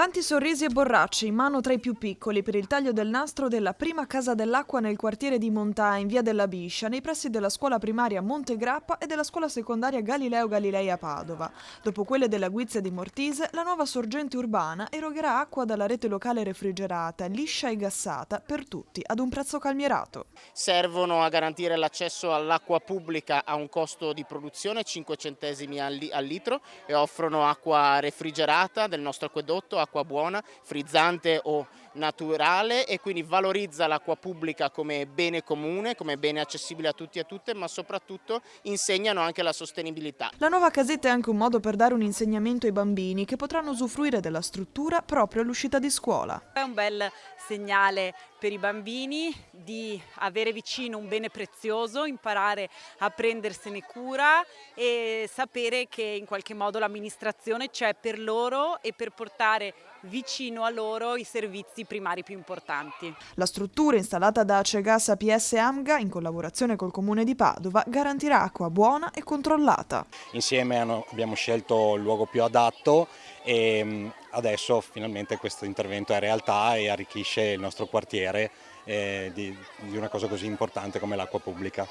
Tanti sorrisi e borracci in mano tra i più piccoli per il taglio del nastro della prima casa dell'acqua nel quartiere di Montà in via della Biscia, nei pressi della scuola primaria Monte Grappa e della scuola secondaria Galileo Galilei a Padova. Dopo quelle della Guizia di Mortise, la nuova sorgente urbana erogherà acqua dalla rete locale refrigerata, liscia e gassata per tutti ad un prezzo calmierato. Servono a garantire l'accesso all'acqua pubblica a un costo di produzione 5 centesimi al litro e offrono acqua refrigerata del nostro acquedotto, acqua buona, frizzante o naturale, e quindi valorizza l'acqua pubblica come bene comune, come bene accessibile a tutti e a tutte, ma soprattutto insegnano anche la sostenibilità. La nuova casetta è anche un modo per dare un insegnamento ai bambini che potranno usufruire della struttura proprio all'uscita di scuola. È un bel segnale per i bambini di avere vicino un bene prezioso, imparare a prendersene cura e sapere che in qualche modo l'amministrazione c'è per loro e per portare vicino a loro i servizi primari più importanti. La struttura installata da Acegas APS Amga in collaborazione col Comune di Padova garantirà acqua buona e controllata. Insieme abbiamo scelto il luogo più adatto e adesso finalmente questo intervento è realtà e arricchisce il nostro quartiere di una cosa così importante come l'acqua pubblica.